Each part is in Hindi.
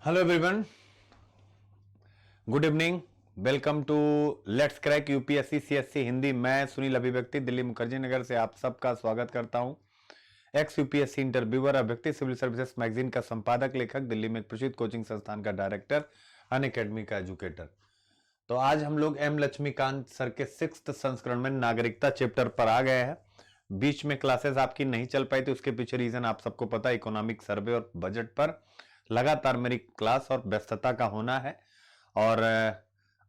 Hello everyone, good evening. Welcome to let's crack UPSC CSC Hindi. मैं सुनील अभिव्यक्ति दिल्ली मुखर्जी नगर से आप सबका स्वागत करता हूं। एक्स यूपीएससी इंटरव्यूअर, अभिव्यक्ति सिविल सर्विसेज मैगजीन का संपादक, लेखक, दिल्ली में एक प्रसिद्ध कोचिंग संस्थान का डायरेक्टर, अनअकैडमी का एजुकेटर। तो आज हम लोग एम लक्ष्मीकांत सर के 6th संस्करण में नागरिकता चैप्टर पर आ गए हैं। बीच में क्लासेस आपकी नहीं चल पाई थी, उसके पीछे रीजन आप सबको पता है। इकोनॉमिक सर्वे और बजट पर लगातार मेरी क्लास और व्यस्तता का होना है, और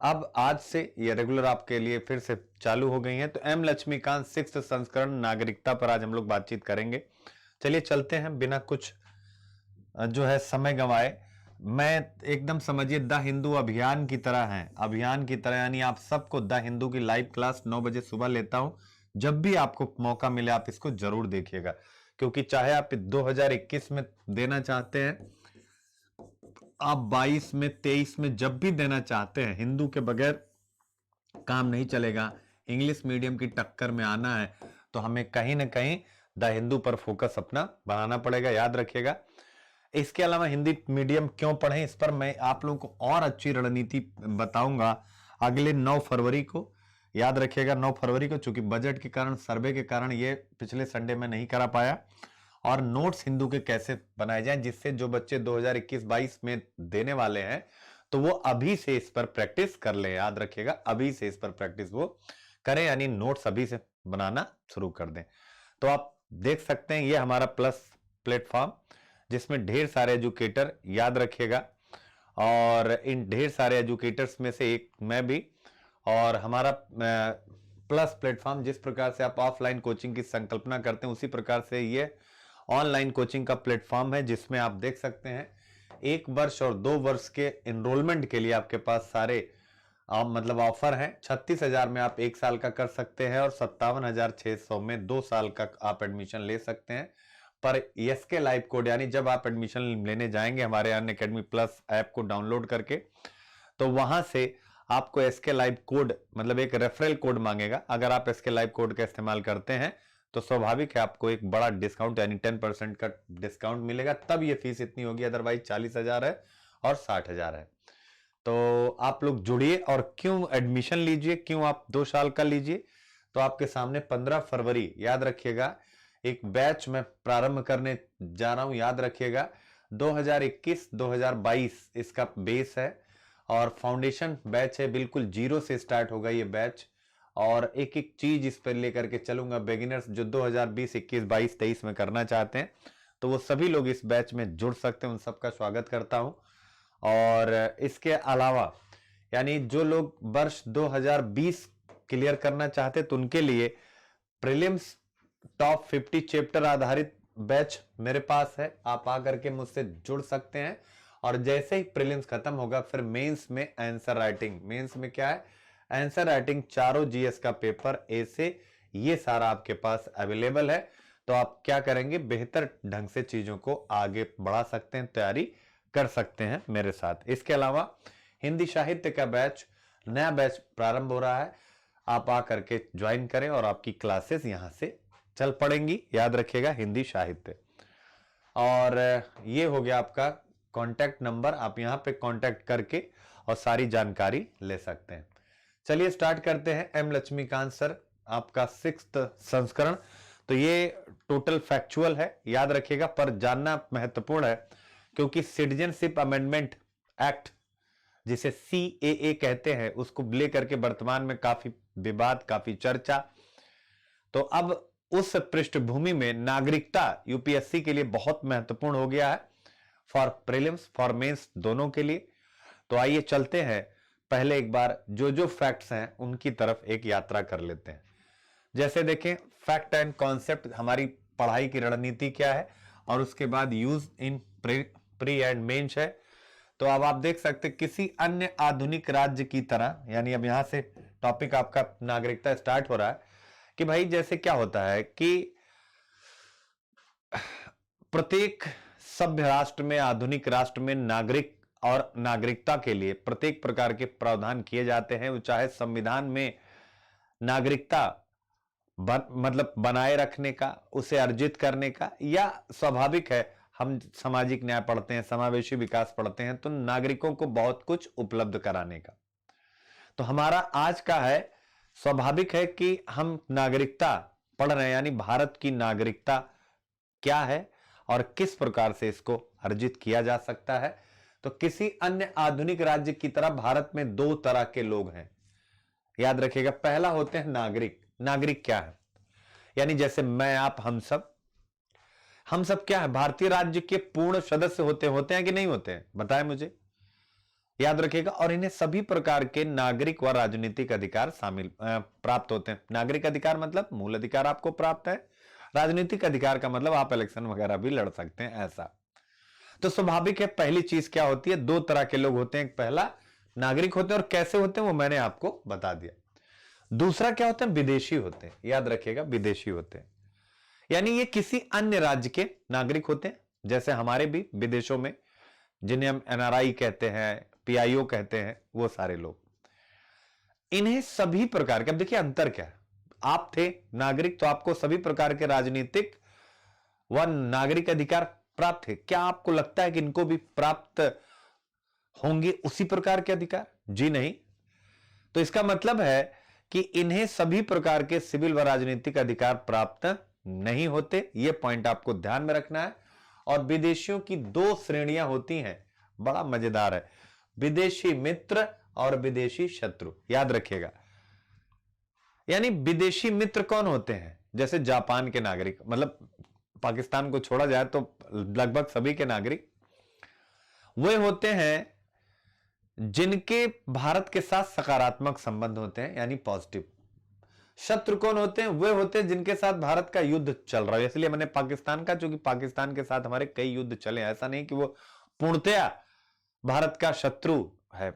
अब आज से ये रेगुलर आपके लिए फिर से चालू हो गई है। तो एम लक्ष्मीकांत 6th संस्करण नागरिकता पर आज हम लोग बातचीत करेंगे। चलिए चलते हैं बिना कुछ जो है समय गंवाए। मैं एकदम समझिए द हिंदू अभियान की तरह है, अभियान की तरह, यानी आप सबको द हिंदू की लाइव क्लास 9 बजे सुबह लेता हूं। जब भी आपको मौका मिले आप इसको जरूर देखिएगा, क्योंकि चाहे आप 2021 में देना चाहते हैं, आप 22 में, 23 में जब भी देना चाहते हैं, हिंदू के बगैर काम नहीं चलेगा। इंग्लिश मीडियम की टक्कर में आना है तो हमें कहीं ना कहीं द हिंदू पर फोकस अपना बनाना पड़ेगा, याद रखिएगा। इसके अलावा हिंदी मीडियम क्यों पढ़ें, इस पर मैं आप लोगों को और अच्छी रणनीति बताऊंगा अगले 9 फरवरी को। याद रखिएगा 9 फरवरी को, चूंकि बजट के कारण, सर्वे के कारण ये पिछले संडे में नहीं करा पाया। और नोट्स हिंदू के कैसे बनाए जाएं जिससे जो बच्चे 2021-22 में देने वाले हैं तो वो अभी से इस पर प्रैक्टिस कर ले। याद रखिएगा अभी से इस पर प्रैक्टिस वो करें, यानी नोट्स अभी से बनाना शुरू कर दें। तो आप देख सकते हैं ये हमारा प्लस प्लेटफॉर्म, जिसमें ढेर सारे एजुकेटर, याद रखिएगा, और इन ढेर सारे एजुकेटर्स में से एक मैं भी। और हमारा प्लस प्लेटफॉर्म, जिस प्रकार से आप ऑफलाइन कोचिंग की संकल्पना करते हैं उसी प्रकार से ये ऑनलाइन कोचिंग का प्लेटफॉर्म है, जिसमें आप देख सकते हैं 1 वर्ष और 2 वर्ष के एनरोलमेंट के लिए आपके पास सारे मतलब ऑफर हैं। 36,000 में आप 1 साल का कर सकते हैं और 57,600 में 2 साल का आप एडमिशन ले सकते हैं। पर एसके लाइव कोड, यानी जब आप एडमिशन लेने जाएंगे हमारे अनअकैडमी प्लस ऐप को डाउनलोड करके, तो वहां से आपको एसके लाइव कोड, मतलब एक रेफरल कोड मांगेगा। अगर आप एसके लाइव कोड का इस्तेमाल करते हैं तो स्वाभाविक है आपको एक बड़ा डिस्काउंट, यानी 10% का डिस्काउंट मिलेगा। तब ये फीस इतनी होगी, अदरवाइज 40,000 है और 60,000 है। तो आप लोग जुड़िए, और क्यों एडमिशन लीजिए, क्यों आप 2 साल का लीजिए, तो आपके सामने 15 फरवरी, याद रखिएगा, एक बैच में प्रारंभ करने जा रहा हूं। याद रखिएगा 2021-2022 इसका बेस है, और फाउंडेशन बैच है, बिल्कुल जीरो से स्टार्ट होगा ये बैच। और एक एक चीज इस पर लेकर के चलूंगा। बिगिनर्स जो 2020, 21, 22, 23 में करना चाहते हैं तो वो सभी लोग इस बैच में जुड़ सकते हैं, उन सबका स्वागत करता हूं। और इसके अलावा यानी जो लोग वर्ष 2020 क्लियर करना चाहते तो उनके लिए प्रीलिम्स टॉप 50 चैप्टर आधारित बैच मेरे पास है, आप आकर के मुझसे जुड़ सकते हैं। और जैसे ही प्रीलिम्स खत्म होगा फिर मेंस में आंसर राइटिंग, मेंस में क्या है, आंसर राइटिंग, चारों जीएस का पेपर, ऐसे ये सारा आपके पास अवेलेबल है। तो आप क्या करेंगे, बेहतर ढंग से चीजों को आगे बढ़ा सकते हैं, तैयारी कर सकते हैं मेरे साथ। इसके अलावा हिंदी साहित्य का बैच, नया बैच प्रारंभ हो रहा है, आप आकर के ज्वाइन करें और आपकी क्लासेस यहां से चल पड़ेंगी। याद रखिएगा हिंदी साहित्य। और ये हो गया आपका कॉन्टैक्ट नंबर, आप यहां पे कॉन्टैक्ट करके और सारी जानकारी ले सकते हैं। चलिए स्टार्ट करते हैं। एम लक्ष्मीकांत सर, आपका 6th संस्करण। तो ये टोटल फैक्चुअल है, याद रखिएगा, पर जानना महत्वपूर्ण है, क्योंकि सिटीजनशिप अमेंडमेंट एक्ट, जिसे सीएए कहते हैं, उसको लेकर के वर्तमान में काफी विवाद, काफी चर्चा। तो अब उस पृष्ठभूमि में नागरिकता यूपीएससी के लिए बहुत महत्वपूर्ण हो गया है, फॉर प्रीलिम्स, फॉर मेंस, दोनों के लिए। तो आइए चलते हैं, पहले एक बार जो जो फैक्ट्स हैं उनकी तरफ एक यात्रा कर लेते हैं। जैसे देखें, फैक्ट एंड कॉन्सेप्ट, हमारी पढ़ाई की रणनीति क्या है, और उसके बाद use in pre and mains है। तो अब आप देख सकते हैं किसी अन्य आधुनिक राज्य की तरह, यानी अब यहां से टॉपिक आपका नागरिकता स्टार्ट हो रहा है कि भाई जैसे क्या होता है कि प्रत्येक सभ्य राष्ट्र में, आधुनिक राष्ट्र में नागरिक और नागरिकता के लिए प्रत्येक प्रकार के प्रावधान किए जाते हैं। वो चाहे संविधान में नागरिकता मतलब बनाए रखने का, उसे अर्जित करने का, या स्वाभाविक है हम सामाजिक न्याय पढ़ते हैं, समावेशी विकास पढ़ते हैं, तो नागरिकों को बहुत कुछ उपलब्ध कराने का। तो हमारा आज का है, स्वाभाविक है कि हम नागरिकता पढ़ रहे हैं, यानी भारत की नागरिकता क्या है और किस प्रकार से इसको अर्जित किया जा सकता है। तो किसी अन्य आधुनिक राज्य की तरह भारत में दो तरह के लोग हैं, याद रखिएगा। पहला होते हैं नागरिक। नागरिक क्या है? यानी जैसे मैं, आप, हम सब क्या है? भारतीय राज्य के पूर्ण सदस्य होते हैं कि नहीं होते हैं? बताएं मुझे, याद रखिएगा। और इन्हें सभी प्रकार के नागरिक व राजनीतिक अधिकार प्राप्त होते हैं। नागरिक अधिकार मतलब मूल अधिकार आपको प्राप्त है, राजनीतिक अधिकार का मतलब आप इलेक्शन वगैरह भी लड़ सकते हैं, ऐसा। तो स्वाभाविक है, पहली चीज क्या होती है? दो तरह के लोग होते हैं, पहला नागरिक होते हैं, और कैसे होते हैं वो मैंने आपको बता दिया। दूसरा क्या होता है? विदेशी होते हैं, याद रखिएगा, विदेशी होते हैं। यानी ये किसी अन्य राज्य के नागरिक होते हैं, जैसे हमारे भी विदेशों में, जिन्हें हम एनआरआई कहते हैं, पीआईओ कहते हैं, वो सारे लोग। इन्हें सभी प्रकार के, अब देखिए अंतर क्या है। आप थे नागरिक तो आपको सभी प्रकार के राजनीतिक व नागरिक अधिकार प्राप्त है। क्या आपको लगता है कि इनको भी प्राप्त होंगे उसी प्रकार के अधिकार? जी नहीं। तो इसका मतलब है कि इन्हें सभी प्रकार के सिविल व राजनीतिक अधिकार प्राप्त नहीं होते। यह पॉइंट आपको ध्यान में रखना है। और विदेशियों की दो श्रेणियां होती हैं, बड़ा मजेदार है, विदेशी मित्र और विदेशी शत्रु, याद रखिएगा। यानी विदेशी मित्र कौन होते हैं? जैसे जापान के नागरिक, मतलब पाकिस्तान को छोड़ा जाए तो लगभग सभी के नागरिक वे होते हैं जिनके भारत के साथ सकारात्मक संबंध होते हैं, यानी पॉजिटिव। शत्रु कौन होते हैं? वे होते हैं जिनके साथ भारत का युद्ध चल रहा है। इसलिए मैंने पाकिस्तान का, क्योंकि पाकिस्तान के साथ हमारे कई युद्ध चले, ऐसा नहीं कि वो पूर्णतया भारत का शत्रु है,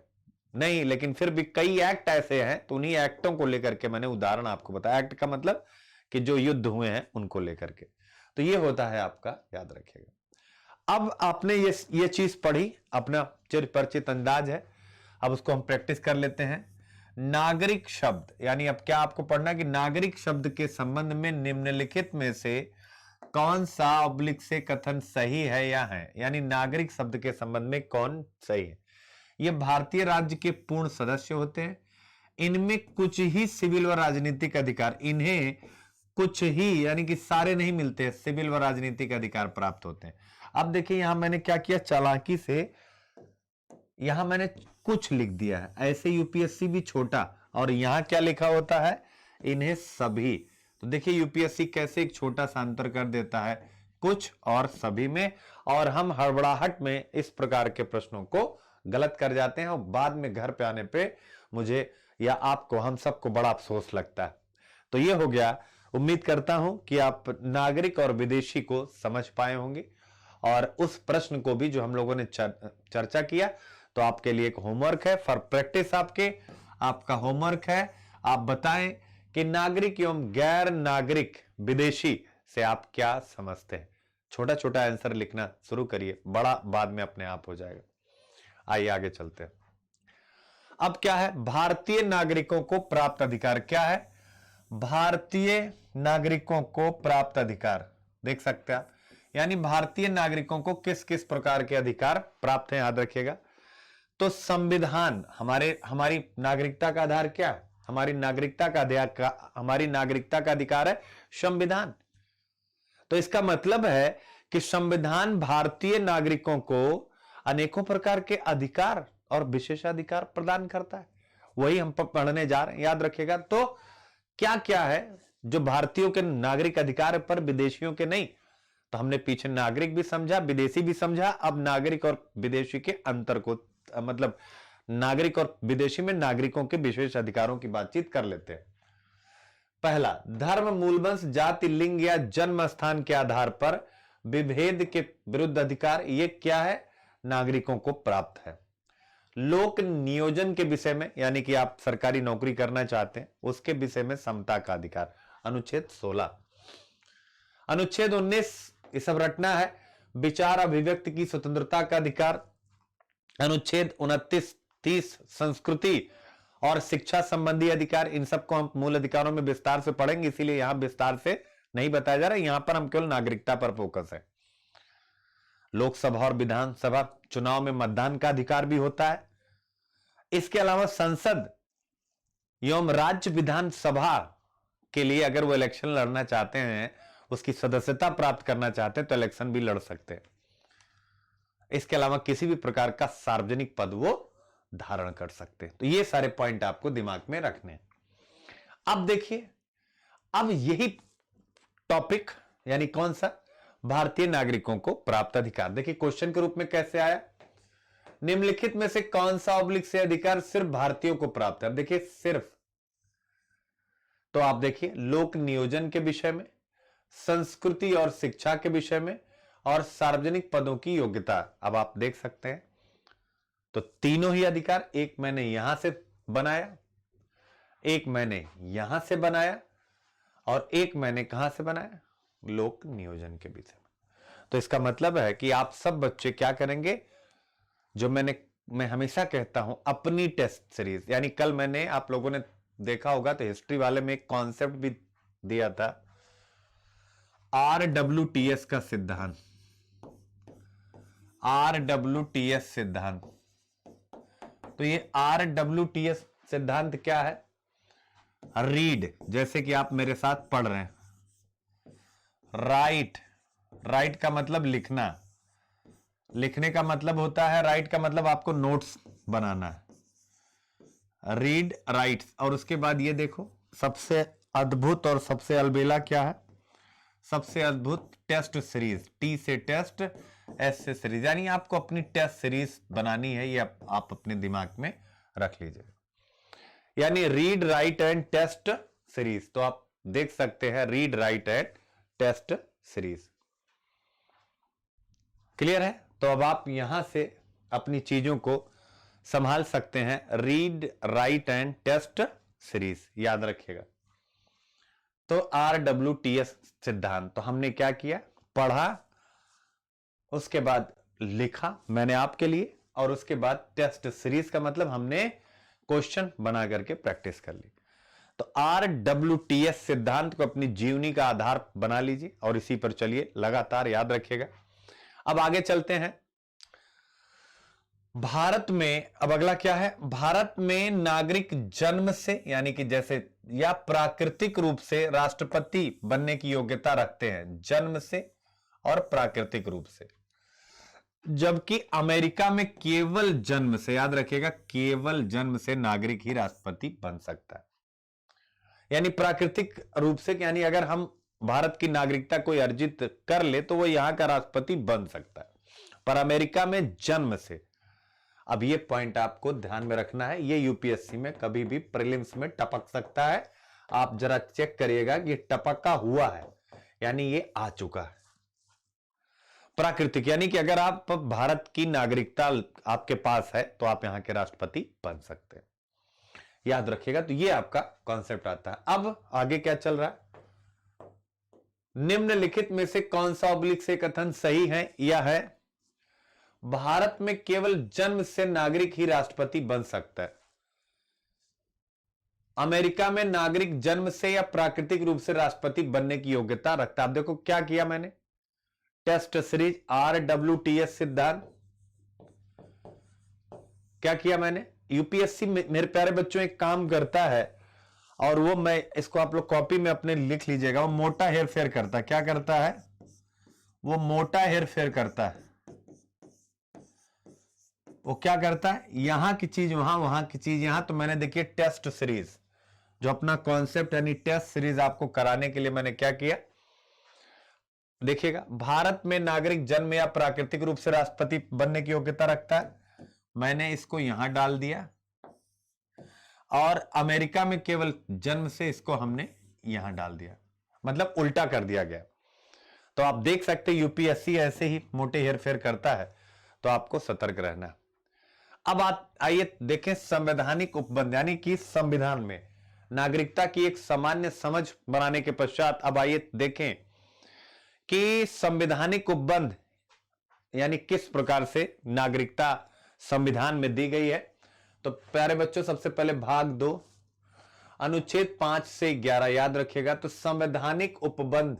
नहीं, लेकिन फिर भी कई एक्ट ऐसे हैं, तो उन्हीं एक्टों को लेकर के मैंने उदाहरण आपको बताया। एक्ट का मतलब कि जो युद्ध हुए हैं उनको लेकर के। तो ये होता है आपका, याद रखिएगा। अब आपने ये चीज पढ़ी, अपना चिर परिचित अंदाज है, अब उसको हम प्रैक्टिस कर लेते हैं। नागरिक शब्द, यानी अब क्या आपको पढ़ना कि नागरिक शब्द के संबंध में निम्नलिखित में से कौन सा ऑब्लिक से कथन सही है या है, यानी नागरिक शब्द के संबंध में कौन सही है। ये भारतीय राज्य के पूर्ण सदस्य होते हैं, इनमें कुछ ही सिविल व राजनीतिक अधिकार, इन्हें कुछ ही, यानी कि सारे नहीं मिलते, सिविल व राजनीतिक अधिकार प्राप्त होते हैं। अब देखिए यहां मैंने क्या किया, चालाकी से यहां मैंने कुछ लिख दिया है, ऐसे यूपीएससी भी छोटा, और यहां क्या लिखा होता है? इन्हें सभी। तो देखिए यूपीएससी कैसे एक छोटा सा अंतर कर देता है, कुछ और सभी में, और हम हड़बड़ाहट में इस प्रकार के प्रश्नों को गलत कर जाते हैं, और बाद में घर पे आने पे मुझे या आपको, हम सबको बड़ा अफसोस लगता है। तो ये हो गया। उम्मीद करता हूं कि आप नागरिक और विदेशी को समझ पाए होंगे, और उस प्रश्न को भी जो हम लोगों ने चर्चा किया, तो आपके लिए एक होमवर्क है फॉर प्रैक्टिस। आपका होमवर्क है, आप बताएं कि नागरिक एवं गैर नागरिक विदेशी से आप क्या समझते हैं। छोटा छोटा आंसर लिखना शुरू करिए, बड़ा बाद में अपने आप हो जाएगा। आइए आगे चलते हैं। अब क्या है? भारतीय नागरिकों को प्राप्त अधिकार क्या है? भारतीय नागरिकों को प्राप्त अधिकार देख सकते हैं आप, यानी भारतीय नागरिकों को किस किस प्रकार के अधिकार प्राप्त हैं, याद रखिएगा। तो संविधान, हमारी नागरिकता का आधार क्या है? हमारी नागरिकता का अधिकार है संविधान। तो इसका मतलब है कि संविधान भारतीय नागरिकों को अनेकों प्रकार के अधिकार और विशेषाधिकार प्रदान करता है। वही हम पढ़ने जा रहे हैं, याद रखिएगा। तो क्या क्या है जो भारतीयों के नागरिक अधिकार पर, विदेशियों के नहीं? तो हमने पीछे नागरिक भी समझा, विदेशी भी समझा, अब नागरिक और विदेशी के अंतर को, मतलब नागरिक और विदेशी में नागरिकों के विशेष अधिकारों की बातचीत कर लेते हैं। पहला, धर्म, मूलवंश, जाति, लिंग या जन्म स्थान के आधार पर विभेद के विरुद्ध अधिकार, ये क्या है? नागरिकों को प्राप्त है। लोक नियोजन के विषय में, यानी कि आप सरकारी नौकरी करना चाहते हैं, उसके विषय में समता का अधिकार, अनुच्छेद 16। अनुच्छेद 19, ये सब रटना है, विचार अभिव्यक्ति की स्वतंत्रता का अधिकार। अनुच्छेद 29, 30, संस्कृति और शिक्षा संबंधी अधिकार। इन सबको हम मूल अधिकारों में विस्तार से पढ़ेंगे, इसीलिए यहां विस्तार से नहीं बताया जा रहा है, यहां पर हम केवल नागरिकता पर फोकस है। लोकसभा और विधानसभा चुनाव में मतदान का अधिकार भी होता है। इसके अलावा संसद एवं राज्य विधानसभा के लिए अगर वो इलेक्शन लड़ना चाहते हैं, उसकी सदस्यता प्राप्त करना चाहते हैं, तो इलेक्शन भी लड़ सकते हैं। इसके अलावा किसी भी प्रकार का सार्वजनिक पद वो धारण कर सकते हैं। तो ये सारे पॉइंट आपको दिमाग में रखने हैं। अब देखिए, अब यही टॉपिक यानी कौन सा, भारतीय नागरिकों को प्राप्त अधिकार। देखिए क्वेश्चन के रूप में कैसे आया, निम्नलिखित में से कौन सा ऑब्लिक से अधिकार सिर्फ भारतीयों को प्राप्त है। अब देखिए सिर्फ, तो आप देखिए लोक नियोजन के विषय में, संस्कृति और शिक्षा के विषय में, और सार्वजनिक पदों की योग्यता। अब आप देख सकते हैं तो तीनों ही अधिकार, एक मैंने यहां से बनाया, एक मैंने यहां से बनाया, और एक मैंने कहां से बनाया, लोक नियोजन के विषय में। तो इसका मतलब है कि आप सब बच्चे क्या करेंगे, जो मैं हमेशा कहता हूं अपनी टेस्ट सीरीज, यानी कल मैंने, आप लोगों ने देखा होगा तो हिस्ट्री वाले में एक कॉन्सेप्ट भी दिया था, RWTS का सिद्धांत, RWTS सिद्धांत। तो ये RWTS सिद्धांत क्या है, रीड, जैसे कि आप मेरे साथ पढ़ रहे हैं, राइट, राइट का मतलब लिखना, लिखने का मतलब होता है, राइट का मतलब आपको नोट्स बनाना है, रीड राइट्स। और उसके बाद ये देखो सबसे अद्भुत और सबसे अलबेला क्या है, सबसे अद्भुत टेस्ट सीरीज, टी से टेस्ट, एस से सीरीज, यानी आपको अपनी टेस्ट सीरीज बनानी है, ये आप अपने दिमाग में रख लीजिए, यानी read write and test series. तो आप देख सकते हैं read write and test series, clear है। तो अब आप यहां से अपनी चीजों को संभाल सकते हैं, read write and test series, याद रखिएगा। तो RWTS सिद्धांत, तो हमने क्या किया, पढ़ा, उसके बाद लिखा मैंने आपके लिए, और उसके बाद टेस्ट सीरीज का मतलब हमने क्वेश्चन बना करके प्रैक्टिस कर ली। तो RWTS सिद्धांत को अपनी जीवनी का आधार बना लीजिए और इसी पर चलिए, लगातार याद रखिएगा। अब आगे चलते हैं, भारत में अब अगला क्या है, भारत में नागरिक जन्म से यानी कि जैसे या प्राकृतिक रूप से राष्ट्रपति बनने की योग्यता रखते हैं, जन्म से और प्राकृतिक रूप से, जबकि अमेरिका में केवल जन्म से, याद रखिएगा केवल जन्म से नागरिक ही राष्ट्रपति बन सकता है। यानी प्राकृतिक रूप से, यानी अगर हम भारत की नागरिकता कोई अर्जित कर ले तो वो यहां का राष्ट्रपति बन सकता है, पर अमेरिका में जन्म से। अब ये पॉइंट आपको ध्यान में रखना है, ये यूपीएससी में कभी भी प्रीलिम्स में टपक सकता है, आप जरा चेक करिएगा कि टपका हुआ है, यानी ये आ चुका है। प्राकृतिक यानी कि अगर आप भारत की नागरिकता आपके पास है तो आप यहां के राष्ट्रपति बन सकते हैं, याद रखिएगा। तो ये आपका कॉन्सेप्ट आता है। अब आगे क्या चल रहा है, निम्नलिखित में से कौन सा ऑब्लिक से कथन सही है, यह है भारत में केवल जन्म से नागरिक ही राष्ट्रपति बन सकता है, अमेरिका में नागरिक जन्म से या प्राकृतिक रूप से राष्ट्रपति बनने की योग्यता रखता है। अब देखो क्या किया मैंने, टेस्ट सीरीज, RWTS सिद्धांत, क्या किया मैंने, यूपीएससी मेरे प्यारे बच्चों एक काम करता है, और वो मैं इसको आप लोग कॉपी में अपने लिख लीजिएगा, वो मोटा हेर फेर करता है। क्या करता है, वो मोटा हेर फेर करता है। वो क्या करता है, यहां की चीज वहां, वहां की चीज यहां। तो मैंने देखिए टेस्ट सीरीज, जो अपना कॉन्सेप्ट यानी टेस्ट सीरीज आपको कराने के लिए मैंने क्या किया, देखिएगा भारत में नागरिक जन्म या प्राकृतिक रूप से राष्ट्रपति बनने की योग्यता रखता है, मैंने इसको यहां डाल दिया, और अमेरिका में केवल जन्म से, इसको हमने यहां डाल दिया, मतलब उल्टा कर दिया गया। तो आप देख सकते हैं यूपीएससी ऐसे ही मोटे हेरफेर करता है, तो आपको सतर्क रहना है। अब आइए देखें संवैधानिक उपबंध, यानी कि संविधान में नागरिकता की एक सामान्य समझ बनाने के पश्चात अब आइए देखें कि संवैधानिक उपबंध यानी किस प्रकार से नागरिकता संविधान में दी गई है। तो प्यारे बच्चों सबसे पहले भाग 2 अनुच्छेद 5 से 11 याद रखिएगा। तो संवैधानिक उपबंध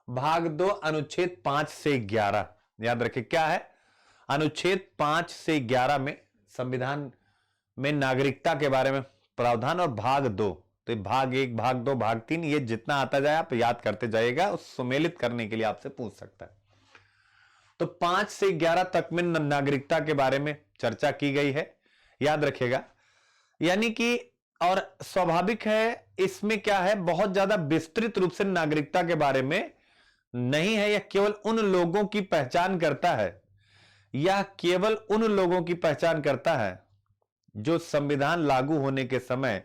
भाग 2 अनुच्छेद 5 से 11, याद रखिए क्या है, अनुच्छेद 5 से 11 में संविधान में नागरिकता के बारे में प्रावधान, और भाग 2, तो भाग 1, भाग 2, भाग 3, ये जितना आता जाए आप याद करते जाइएगा, उस सुमेलित करने के लिए आपसे पूछ सकता है। तो 5 से 11 तक में नागरिकता के बारे में चर्चा की गई है, याद रखिएगा। यानी कि और स्वाभाविक है, इसमें क्या है, बहुत ज्यादा विस्तृत रूप से नागरिकता के बारे में नहीं है। यह केवल उन लोगों की पहचान करता है, यह केवल उन लोगों की पहचान करता है जो संविधान लागू होने के समय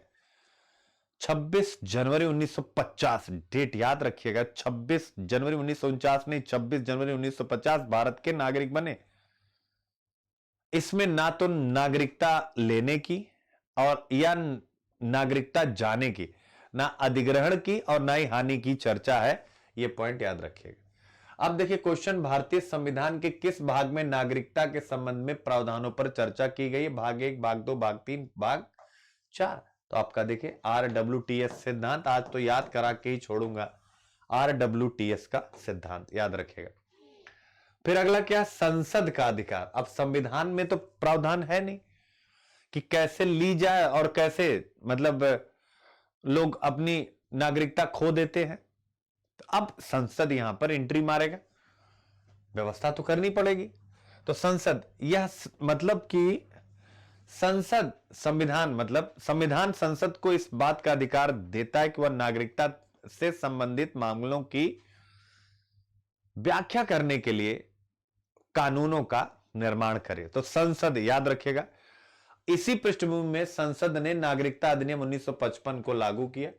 26 जनवरी 1950, डेट याद रखिएगा, 26 जनवरी 1949 नहीं, 26 जनवरी 1950 भारत के नागरिक बने। इसमें ना तो नागरिकता लेने की और या नागरिकता जाने की, ना अधिग्रहण की और ना ही हानि की चर्चा है। यह पॉइंट याद रखिएगा। अब देखिए क्वेश्चन, भारतीय संविधान के किस भाग में नागरिकता के संबंध में प्रावधानों पर चर्चा की गई है? भाग 1, भाग 2, भाग 3, भाग 4। तो आपका देखिए RWTS सिद्धांत, आज तो याद करा के ही छोड़ूंगा, RWTS का सिद्धांत याद रखेगा। फिर अगला क्या, संसद का अधिकार। अब संविधान में तो प्रावधान है नहीं कि कैसे ली जाए और कैसे मतलब लोग अपनी नागरिकता खो देते हैं। तो अब संसद यहां पर एंट्री मारेगा, व्यवस्था तो करनी पड़ेगी। तो संसद, यह मतलब कि संसद, संविधान मतलब संविधान संसद को इस बात का अधिकार देता है कि वह नागरिकता से संबंधित मामलों की व्याख्या करने के लिए कानूनों का निर्माण करे। तो संसद याद रखिएगा। इसी पृष्ठभूमि में संसद ने नागरिकता अधिनियम 1955 को लागू किया,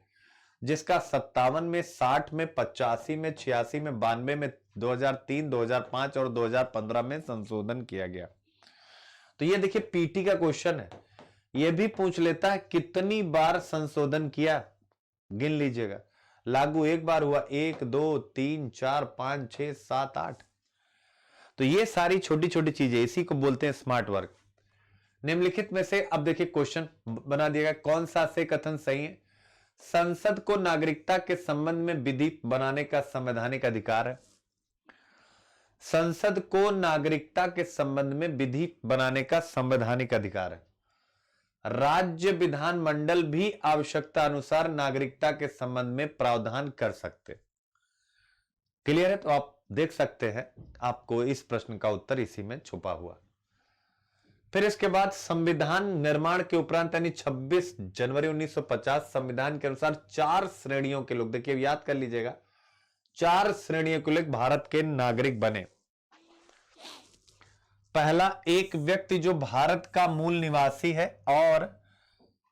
जिसका 57 में, 60 में, 85 में, 86 में, 92 में, 2003, 2005 और 2015 में संशोधन किया गया। तो ये देखिए पीटी का क्वेश्चन है, ये भी पूछ लेता है कितनी बार संशोधन किया, गिन लीजिएगा। लागू एक बार हुआ, 1, 2, 3, 4, 5, 6, 7, 8। तो ये सारी छोटी छोटी चीजें, इसी को बोलते हैं स्मार्ट वर्क। निम्नलिखित में से अब देखिए क्वेश्चन बना दिया गया, कौन सा से कथन सही है? संसद को नागरिकता के संबंध में विधि बनाने का संवैधानिक अधिकार है। संसद को नागरिकता के संबंध में विधि बनाने का संवैधानिक अधिकार है। राज्य विधानमंडल भी आवश्यकता अनुसार नागरिकता के संबंध में प्रावधान कर सकते। क्लियर है? तो आप देख सकते हैं, आपको इस प्रश्न का उत्तर इसी में छुपा हुआ। फिर इसके बाद संविधान निर्माण के उपरांत यानी 26 जनवरी 1950 संविधान के अनुसार 4 श्रेणियों के लोग, देखिए याद कर लीजिएगा, 4 श्रेणियों के लोग भारत के नागरिक बने। पहला, एक व्यक्ति जो भारत का मूल निवासी है, और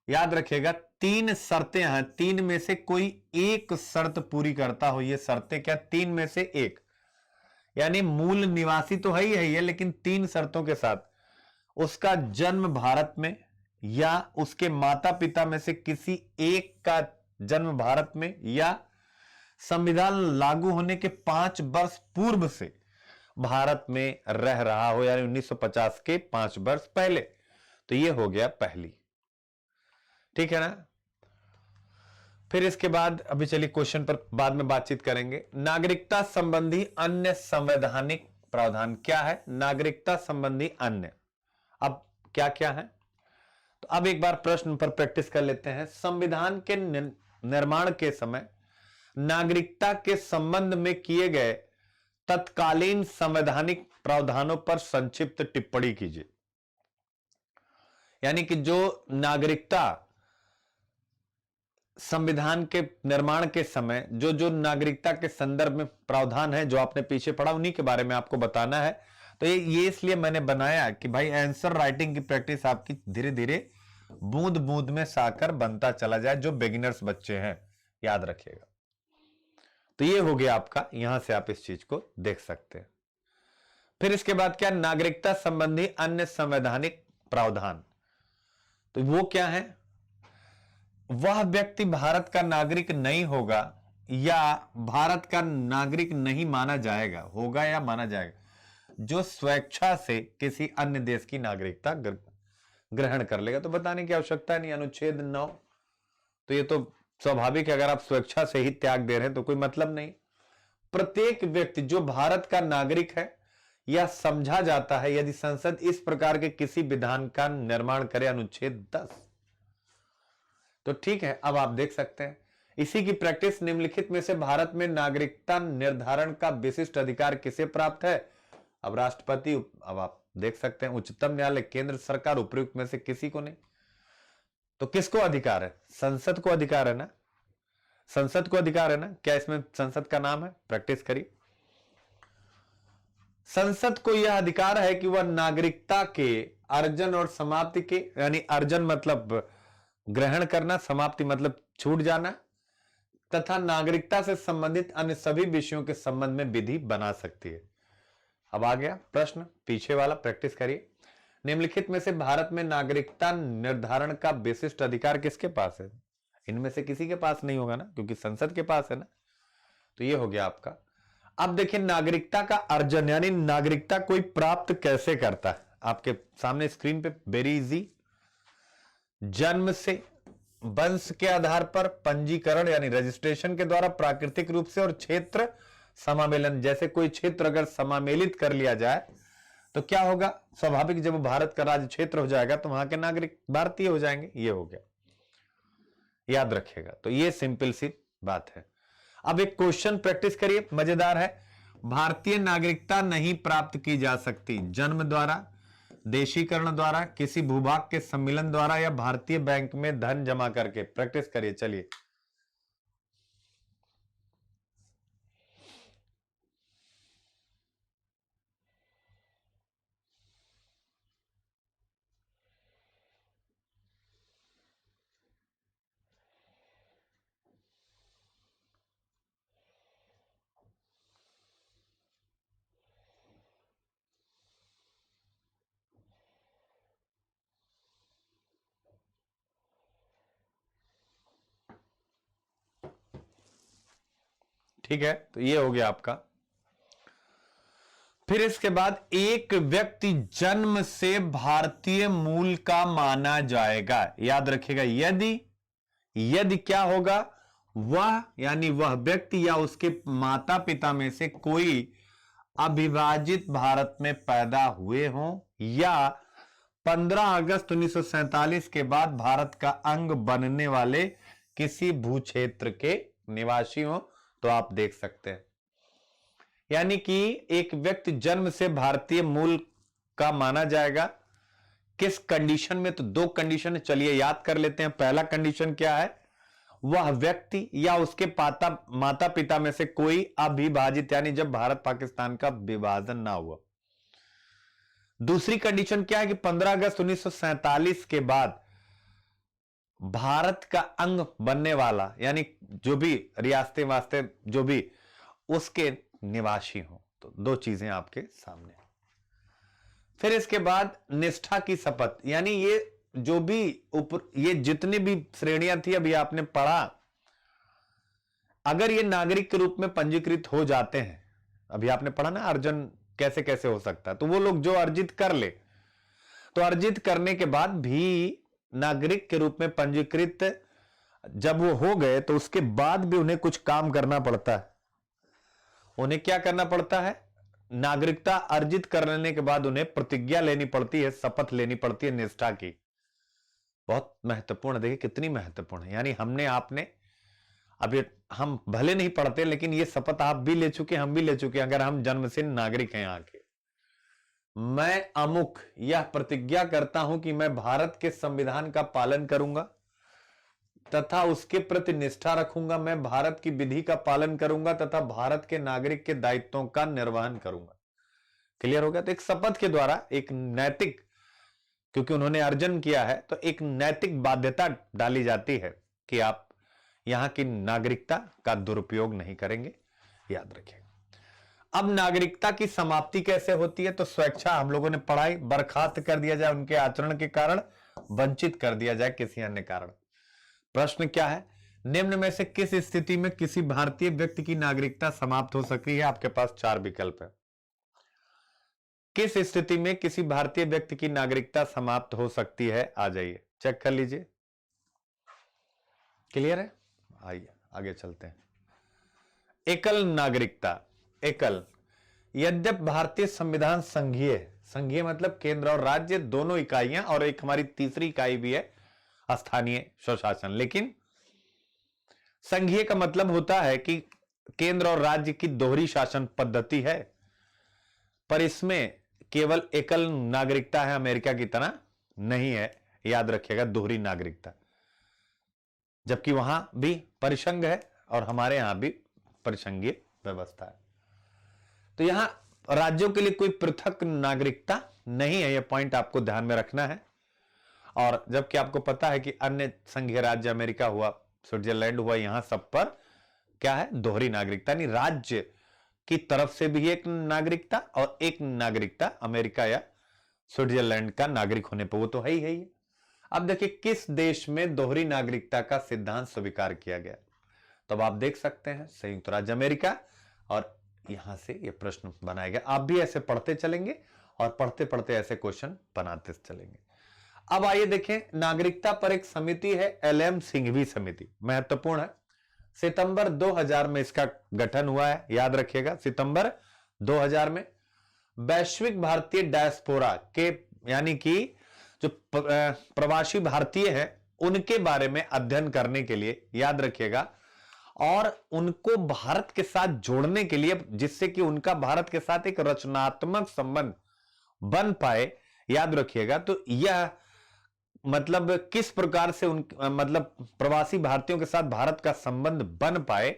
याद रखिएगा 3 शर्तें हैं, 3 में से कोई एक शर्त पूरी करता हो। ये शर्तें क्या? 3 में से एक, यानी मूल निवासी तो है ही है, लेकिन 3 शर्तों के साथ। उसका जन्म भारत में, या उसके माता पिता में से किसी एक का जन्म भारत में, या संविधान लागू होने के 5 वर्ष पूर्व से भारत में रह रहा हो, यानी 1950 के 5 वर्ष पहले। तो ये हो गया पहली, ठीक है ना। फिर इसके बाद अभी चलिए क्वेश्चन पर बाद में बातचीत करेंगे। नागरिकता संबंधी अन्य संवैधानिक प्रावधान क्या है? नागरिकता संबंधी अन्य, अब क्या क्या है? तो अब एक बार प्रश्न पर प्रैक्टिस कर लेते हैं। संविधान के निर्माण के समय नागरिकता के संबंध में किए गए तत्कालीन संवैधानिक प्रावधानों पर संक्षिप्त टिप्पणी कीजिए। यानी कि जो नागरिकता संविधान के निर्माण के समय जो नागरिकता के संदर्भ में प्रावधान है, जो आपने पीछे पढ़ा, उन्हीं के बारे में आपको बताना है। तो ये इसलिए मैंने बनाया कि भाई आंसर राइटिंग की प्रैक्टिस आपकी धीरे धीरे बूंद बूंद में साकर बनता चला जाए, जो बिगिनर्स बच्चे हैं, याद रखिएगा। तो ये हो गया आपका, यहां से आप इस चीज को देख सकते हैं। फिर इसके बाद क्या? नागरिकता संबंधी अन्य संवैधानिक प्रावधान। तो वो क्या है? वह व्यक्ति भारत का नागरिक नहीं होगा या भारत का नागरिक नहीं माना जाएगा, होगा या माना जाएगा, जो स्वेच्छा से किसी अन्य देश की नागरिकता ग्रहण कर लेगा। तो बताने की आवश्यकता नहीं, अनुच्छेद 9। तो ये तो स्वाभाविक है, अगर आप स्वेच्छा से ही त्याग दे रहे हैं तो कोई मतलब नहीं। प्रत्येक व्यक्ति जो भारत का नागरिक है या समझा जाता है यदि संसद इस प्रकार के किसी विधान का निर्माण करे, अनुच्छेद 10। तो ठीक है, अब आप देख सकते हैं इसी की प्रैक्टिस, निम्नलिखित में से भारत में नागरिकता निर्धारण का विशिष्ट अधिकार किसे प्राप्त है? अब राष्ट्रपति, अब आप देख सकते हैं उच्चतम न्यायालय, केंद्र सरकार, उपयुक्त में से किसी को नहीं। तो किसको अधिकार है? संसद को अधिकार है ना, संसद को अधिकार है ना। क्या इसमें संसद का नाम है? प्रैक्टिस करिए। संसद को यह अधिकार है कि वह नागरिकता के अर्जन और समाप्ति के, यानी अर्जन मतलब ग्रहण करना, समाप्ति मतलब छूट जाना, तथा नागरिकता से संबंधित अन्य सभी विषयों के संबंध में विधि बना सकती है। अब आ गया प्रश्न पीछे वाला, प्रैक्टिस करिए। निम्नलिखित में से भारत में नागरिकता निर्धारण का विशिष्ट अधिकार किसके पास है? इनमें से किसी के पास नहीं होगा ना, क्योंकि संसद के पास है ना। तो ये हो गया आपका। अब देखिए नागरिकता का अर्जन, यानी नागरिकता कोई प्राप्त कैसे करता है, आपके सामने स्क्रीन पे वेरी इजी। जन्म से, वंश के आधार पर, पंजीकरण यानी रजिस्ट्रेशन के द्वारा, प्राकृतिक रूप से, और क्षेत्र समामेलन, जैसे कोई क्षेत्र अगर समामेलित कर लिया जाए तो क्या होगा? स्वाभाविक, जब भारत का राज्य क्षेत्र हो जाएगा तो वहां के नागरिक भारतीय हो जाएंगे। ये हो गया, याद रखिएगा। तो ये सिंपल सी बात है। अब एक क्वेश्चन प्रैक्टिस करिए, मजेदार है। भारतीय नागरिकता नहीं प्राप्त की जा सकती जन्म द्वारा, देशीकरण द्वारा, किसी भूभाग के सम्मिलन द्वारा, या भारतीय बैंक में धन जमा करके। प्रैक्टिस करिए, चलिए। ठीक है, तो ये हो गया आपका। फिर इसके बाद एक व्यक्ति जन्म से भारतीय मूल का माना जाएगा। याद रखिएगा, यदि यदि क्या होगा? वह, यानी वह व्यक्ति या उसके माता पिता में से कोई अविभाजित भारत में पैदा हुए हों, या 15 अगस्त 1947 के बाद भारत का अंग बनने वाले किसी भूक्षेत्र के निवासी हों। तो आप देख सकते हैं, यानी कि एक व्यक्ति जन्म से भारतीय मूल का माना जाएगा। किस कंडीशन में? तो दो कंडीशन, चलिए याद कर लेते हैं। पहला कंडीशन क्या है? वह व्यक्ति या उसके माता पिता में से कोई अविभाजित, यानी जब भारत पाकिस्तान का विभाजन ना हुआ। दूसरी कंडीशन क्या है कि 15 अगस्त 1947 के बाद भारत का अंग बनने वाला, यानी जो भी रियासतें वास्ते जो भी उसके निवासी हो। तो दो चीजें आपके सामने। फिर इसके बाद निष्ठा की शपथ, यानी ये जो भी ये जितनी भी श्रेणियां थी अभी आपने पढ़ा, अगर ये नागरिक के रूप में पंजीकृत हो जाते हैं, अभी आपने पढ़ा ना अर्जन कैसे कैसे हो सकता है, तो वो लोग जो अर्जित कर ले, तो अर्जित करने के बाद भी नागरिक के रूप में पंजीकृत जब वो हो गए तो उसके बाद भी उन्हें कुछ काम करना पड़ता है। उन्हें क्या करना पड़ता है? नागरिकता अर्जित कर लेने के बाद उन्हें प्रतिज्ञा लेनी पड़ती है, शपथ लेनी पड़ती है निष्ठा की। बहुत महत्वपूर्ण, देखिए कितनी महत्वपूर्ण है। यानी हमने आपने अभी, हम भले नहीं पढ़ते लेकिन ये शपथ आप भी ले चुके, हम भी ले चुके। अगर हम जन्म से नागरिक हैं यहाँ के, मैं अमुक यह प्रतिज्ञा करता हूं कि मैं भारत के संविधान का पालन करूंगा तथा उसके प्रति निष्ठा रखूंगा, मैं भारत की विधि का पालन करूंगा तथा भारत के नागरिक के दायित्वों का निर्वहन करूंगा। क्लियर हो गया? तो एक शपथ के द्वारा एक नैतिक, क्योंकि उन्होंने अर्जन किया है तो एक नैतिक बाध्यता डाली जाती है कि आप यहां की नागरिकता का दुरुपयोग नहीं करेंगे। याद रखिएगा। अब नागरिकता की समाप्ति कैसे होती है? तो स्वेच्छा, हम लोगों ने पढ़ाई, बर्खास्त कर दिया जाए उनके आचरण के कारण, वंचित कर दिया जाए किसी अन्य कारण। प्रश्न क्या है? निम्न में से किस स्थिति में किसी भारतीय व्यक्ति की नागरिकता समाप्त हो सकती है? आपके पास चार विकल्प है। किस स्थिति में किसी भारतीय व्यक्ति की नागरिकता समाप्त हो सकती है? आ जाइए, चेक कर लीजिए। क्लियर है? आइए आगे चलते हैं। एकल नागरिकता, एकल यद्यप भारतीय संविधान संघीय, संघीय मतलब केंद्र और राज्य दोनों इकाइयां, और एक हमारी तीसरी इकाई भी है स्थानीय स्वशासन, लेकिन संघीय का मतलब होता है कि केंद्र और राज्य की दोहरी शासन पद्धति है, पर इसमें केवल एकल नागरिकता है, अमेरिका की तरह नहीं है, याद रखिएगा, दोहरी नागरिकता, जबकि वहां भी परिसंघ है और हमारे यहां भी परिसंघीय व्यवस्था है। तो यहां राज्यों के लिए कोई पृथक नागरिकता नहीं है, यह पॉइंट आपको ध्यान में रखना है। और जबकि आपको पता है कि अन्य संघीय राज्य, अमेरिका हुआ, स्विट्जरलैंड हुआ, यहां सब पर क्या है, दोहरी नागरिकता, यानी राज्य की तरफ से भी एक नागरिकता और एक नागरिकता अमेरिका या स्विट्जरलैंड का नागरिक होने पर, वो तो है ही। अब देखिए किस देश में दोहरी नागरिकता का सिद्धांत स्वीकार किया गया, तो अब आप देख सकते हैं संयुक्त राज्य अमेरिका, और यहां से यह प्रश्न बनाया गया। आप भी ऐसे पढ़ते चलेंगे और पढ़ते पढ़ते ऐसे क्वेश्चन बनाते चलेंगे। अब आइए देखें, नागरिकता पर एक समिति है, एलएम सिंघवी समिति, महत्वपूर्ण है। सितंबर 2000 में इसका गठन हुआ है, याद रखिएगा, सितंबर 2000 में वैश्विक भारतीय डायस्पोरा के, यानी कि जो प्रवासी भारतीय हैं उनके बारे में अध्ययन करने के लिए, याद रखिएगा, और उनको भारत के साथ जोड़ने के लिए, जिससे कि उनका भारत के साथ एक रचनात्मक संबंध बन पाए, याद रखिएगा। तो यह मतलब किस प्रकार से उन मतलब प्रवासी भारतीयों के साथ भारत का संबंध बन पाए,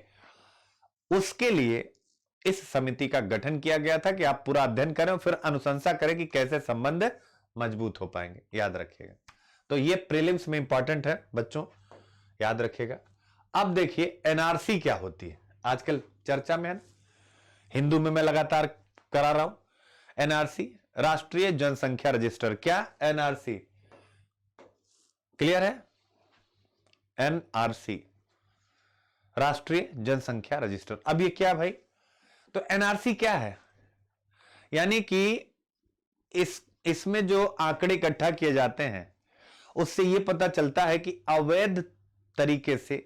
उसके लिए इस समिति का गठन किया गया था कि आप पूरा अध्ययन करें और फिर अनुशंसा करें कि कैसे संबंध मजबूत हो पाएंगे, याद रखिएगा। तो ये प्रीलिम्स में इंपॉर्टेंट है बच्चों, याद रखिएगा। अब देखिए एनआरसी क्या होती है, आजकल चर्चा में है, हिंदू में मैं लगातार करा रहा हूं। एनआरसी राष्ट्रीय जनसंख्या रजिस्टर, क्या एनआरसी, क्लियर है? एनआरसी राष्ट्रीय जनसंख्या रजिस्टर। अब ये क्या भाई, तो एनआरसी क्या है, यानी कि इसमें जो आंकड़े इकट्ठा किए जाते हैं उससे यह पता चलता है कि अवैध तरीके से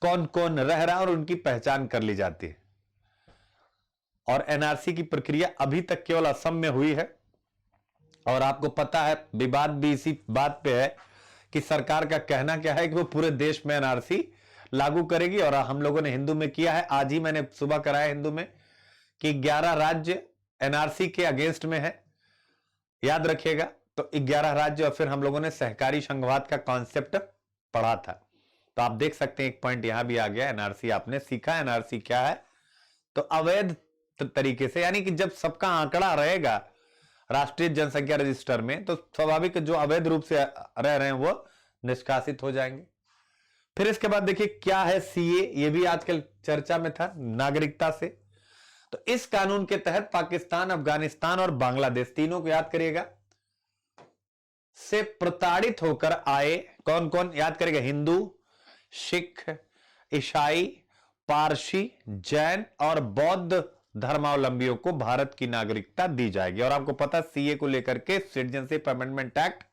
कौन कौन रह रहा है और उनकी पहचान कर ली जाती है। और एनआरसी की प्रक्रिया अभी तक केवल असम में हुई है, और आपको पता है विवाद भी इसी बात पे है कि सरकार का कहना क्या है कि वो पूरे देश में एनआरसी लागू करेगी, और हम लोगों ने हिंदू में किया है, आज ही मैंने सुबह कराया हिंदू में कि 11 राज्य एनआरसी के अगेंस्ट में है, याद रखिएगा। तो 11 राज्य, और फिर हम लोगों ने सहकारी संघवाद का कॉन्सेप्ट पढ़ा था। तो आप देख सकते हैं एक पॉइंट यहां भी आ गया, एनआरसी आपने सीखा। एनआरसी क्या है, तो अवैध तरीके से, यानी कि जब सबका आंकड़ा रहेगा राष्ट्रीय जनसंख्या रजिस्टर में, तो स्वाभाविक जो अवैध रूप से रह रहे हैं वो निष्कासित हो जाएंगे। फिर इसके बाद देखिए क्या है सीए, ये भी आजकल चर्चा में था नागरिकता से। तो इस कानून के तहत पाकिस्तान, अफगानिस्तान और बांग्लादेश, तीनों को याद करिएगा, से प्रताड़ित होकर आए कौन कौन, याद करेगा, हिंदू, सिख, ईसाई, पारसी, जैन और बौद्ध धर्मावलंबियों को भारत की नागरिकता दी जाएगी। और आपको पता सीए को लेकर के सिटीजनशिप अमेंडमेंट एक्ट,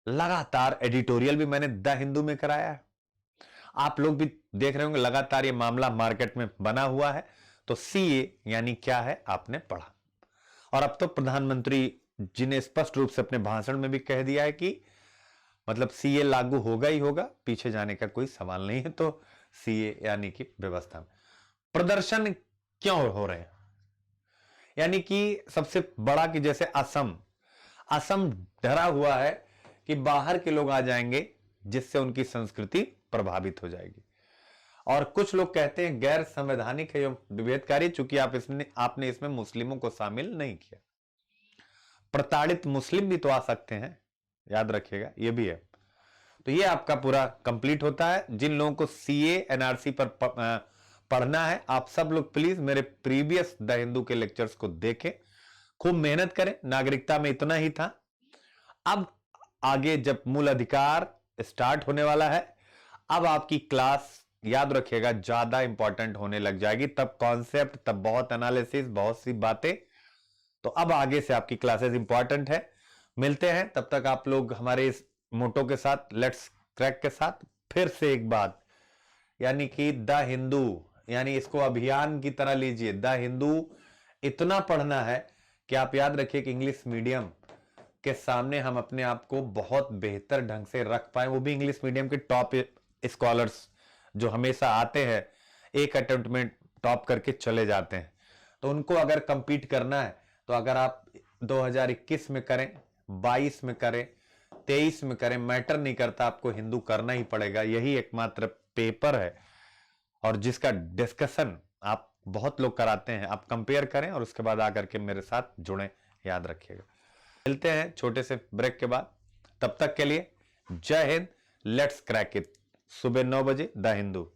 लगातार एडिटोरियल भी मैंने द हिंदू में कराया है, आप लोग भी देख रहे होंगे, लगातार ये मामला मार्केट में बना हुआ है। तो सीए यानी क्या है आपने पढ़ा, और अब तो प्रधानमंत्री जी ने स्पष्ट रूप से अपने भाषण में भी कह दिया है कि मतलब सीए लागू होगा ही होगा, पीछे जाने का कोई सवाल नहीं है। तो सीए यानी कि व्यवस्था में प्रदर्शन क्यों हो रहे हैं, यानी कि सबसे बड़ा कि जैसे असम डरा हुआ है कि बाहर के लोग आ जाएंगे जिससे उनकी संस्कृति प्रभावित हो जाएगी। और कुछ लोग कहते हैं गैर संवैधानिक है, विभेदकारी, चूंकि आपने इसमें मुस्लिमों को शामिल नहीं किया। प्रताड़ित मुस्लिम भी तो आ सकते हैं, याद रखिएगा, ये भी है। तो ये आपका पूरा कंप्लीट होता है। जिन लोगों को सीए एनआरसी पर पढ़ना है, आप सब लोग प्लीज मेरे प्रीवियस द हिंदू के लेक्चर्स को देखें, खूब मेहनत करें। नागरिकता में इतना ही था, अब आगे जब मूल अधिकार स्टार्ट होने वाला है, अब आपकी क्लास याद रखिएगा ज्यादा इंपॉर्टेंट होने लग जाएगी, तब कॉन्सेप्ट, तब बहुत एनालिसिस, बहुत सी बातें। तो अब आगे से आपकी क्लासेस इंपॉर्टेंट है। मिलते हैं, तब तक आप लोग हमारे इस मोटो के साथ, लेट्स क्रैक के साथ। फिर से एक बात, यानी कि द हिंदू, यानी इसको अभियान की तरह लीजिए, द हिंदू इतना पढ़ना है कि आप याद रखिए कि इंग्लिश मीडियम के सामने हम अपने आप को बहुत बेहतर ढंग से रख पाए, वो भी इंग्लिश मीडियम के टॉप स्कॉलर्स जो हमेशा आते हैं, एक अटेम्प्ट में टॉप करके चले जाते हैं। तो उनको अगर कंपीट करना है तो अगर आप 2021 में करें, 22 में करें, 23 में करें, मैटर नहीं करता, आपको हिंदू करना ही पड़ेगा। यही एकमात्र पेपर है और जिसका डिस्कशन आप बहुत लोग कराते हैं। आप कंपेयर करें और उसके बाद आकर के मेरे साथ जुड़ें, याद रखिएगा। मिलते हैं छोटे से ब्रेक के बाद, तब तक के लिए जय हिंद। Let's crack it. सुबह 9 बजे द हिंदू।